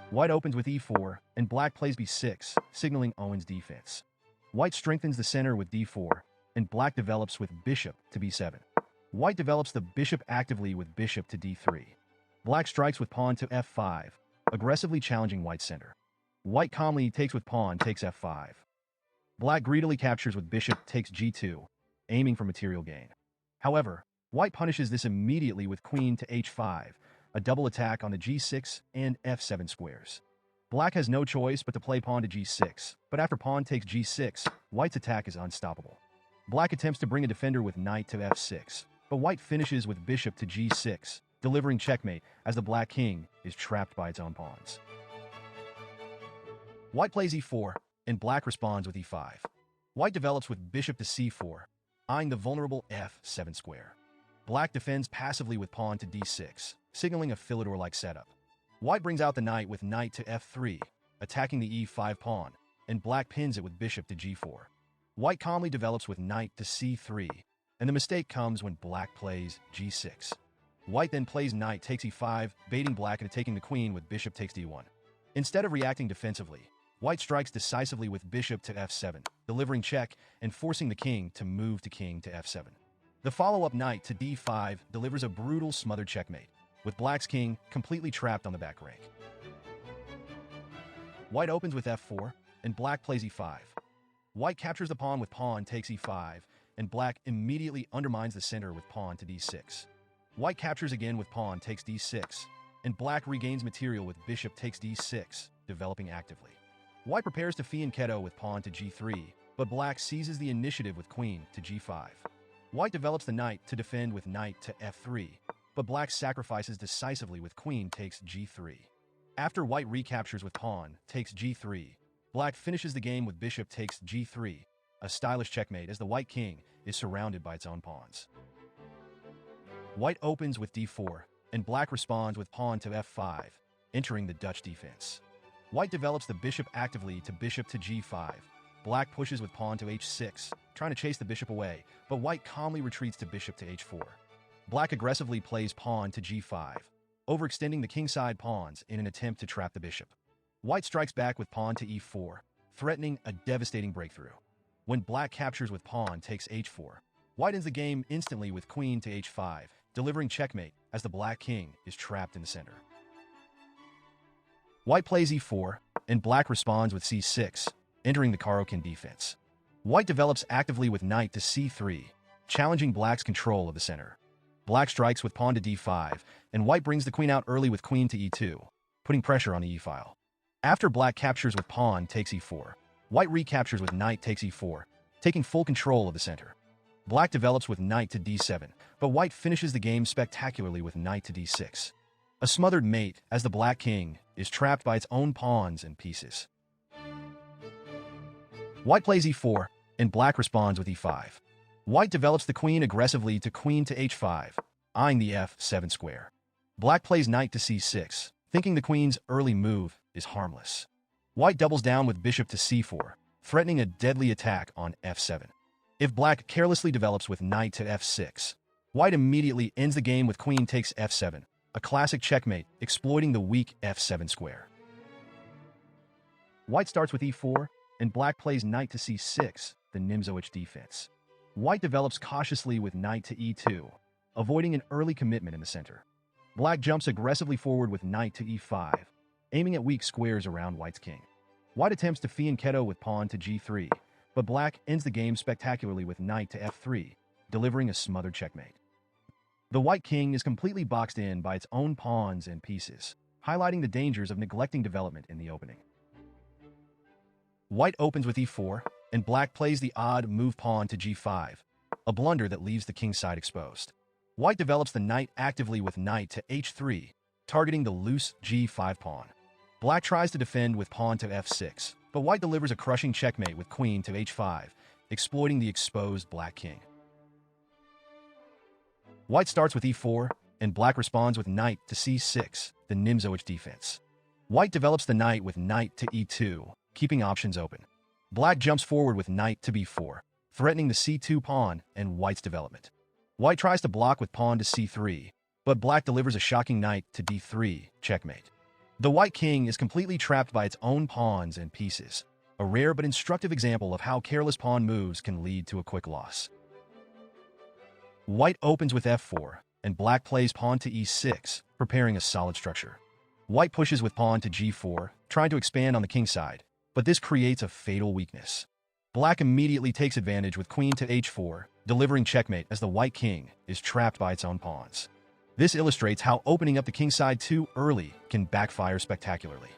White opens with e4, and black plays b6, signaling Owen's defense. White strengthens the center with d4, and black develops with bishop to b7. White develops the bishop actively with bishop to d3. Black strikes with pawn to f5, aggressively challenging white's center. White calmly takes with pawn takes f5. Black greedily captures with bishop takes g2, aiming for material gain. However, white punishes this immediately with queen to h5, a double attack on the g6 and f7 squares. Black has no choice but to play pawn to g6, but after pawn takes g6, white's attack is unstoppable. Black attempts to bring a defender with knight to f6, but white finishes with bishop to g6, delivering checkmate as the black king is trapped by its own pawns. White plays e4, and black responds with e5. White develops with bishop to c4, eyeing the vulnerable f7 square. Black defends passively with pawn to d6, signaling a Philidor-like setup. White brings out the knight with knight to f3, attacking the e5 pawn, and black pins it with bishop to g4. White calmly develops with knight to c3, and the mistake comes when black plays g6. White then plays knight takes e5, baiting black into taking the queen with bishop takes d1. Instead of reacting defensively, white strikes decisively with bishop to f7, delivering check and forcing the king to move to king to f7. The follow-up knight to d5 delivers a brutal smothered checkmate, with black's king completely trapped on the back rank. White opens with f4, and black plays e5. White captures the pawn with pawn takes e5, and black immediately undermines the center with pawn to d6. White captures again with pawn takes d6, and black regains material with bishop takes d6, developing actively. White prepares to fianchetto with pawn to g3, but black seizes the initiative with queen to g5. White develops the knight to defend with knight to f3, but black sacrifices decisively with queen takes g3. After white recaptures with pawn takes g3, black finishes the game with bishop takes g3, a stylish checkmate as the white king is surrounded by its own pawns. White opens with d4, and black responds with pawn to f5, entering the Dutch defense. White develops the bishop actively to bishop to g5. Black pushes with pawn to h6, trying to chase the bishop away, but white calmly retreats to bishop to h4. Black aggressively plays pawn to g5, overextending the kingside pawns in an attempt to trap the bishop. White strikes back with pawn to e4, threatening a devastating breakthrough. When black captures with pawn takes h4, white ends the game instantly with queen to h5, delivering checkmate as the black king is trapped in the center. White plays e4, and black responds with c6, entering the Caro-Kann defense. White develops actively with knight to c3, challenging black's control of the center. Black strikes with pawn to d5, and white brings the queen out early with queen to e2, putting pressure on the e-file. After black captures with pawn takes e4, white recaptures with knight takes e4, taking full control of the center. Black develops with knight to d7, but white finishes the game spectacularly with knight to d6. A smothered mate as the black king is trapped by its own pawns and pieces. White plays e4, and black responds with e5. White develops the queen aggressively to queen to h5, eyeing the f7 square. Black plays knight to c6, thinking the queen's early move is harmless. White doubles down with bishop to c4, threatening a deadly attack on f7. If black carelessly develops with knight to f6, white immediately ends the game with queen takes f7, a classic checkmate exploiting the weak f7 square. White starts with e4, and black plays knight to c6, the Nimzowitsch defense. White develops cautiously with knight to e2, avoiding an early commitment in the center. Black jumps aggressively forward with knight to e5, aiming at weak squares around white's king. White attempts to fianchetto with pawn to g3, but black ends the game spectacularly with knight to f3, delivering a smothered checkmate. The white king is completely boxed in by its own pawns and pieces, highlighting the dangers of neglecting development in the opening. White opens with e4, and black plays the odd move pawn to g5, a blunder that leaves the king side exposed. White develops the knight actively with knight to h3, targeting the loose g5 pawn. Black tries to defend with pawn to f6, but white delivers a crushing checkmate with queen to h5, exploiting the exposed black king. White starts with e4, and black responds with knight to c6, the Nimzowitsch defense. White develops the knight with knight to e2, keeping options open. Black jumps forward with knight to b4, threatening the c2 pawn and white's development. White tries to block with pawn to c3, but black delivers a shocking knight to d3, checkmate. The white king is completely trapped by its own pawns and pieces, a rare but instructive example of how careless pawn moves can lead to a quick loss. White opens with f4, and black plays pawn to e6, preparing a solid structure. White pushes with pawn to g4, trying to expand on the king side, but this creates a fatal weakness. Black immediately takes advantage with queen to h4, delivering checkmate as the white king is trapped by its own pawns. This illustrates how opening up the king side too early can backfire spectacularly.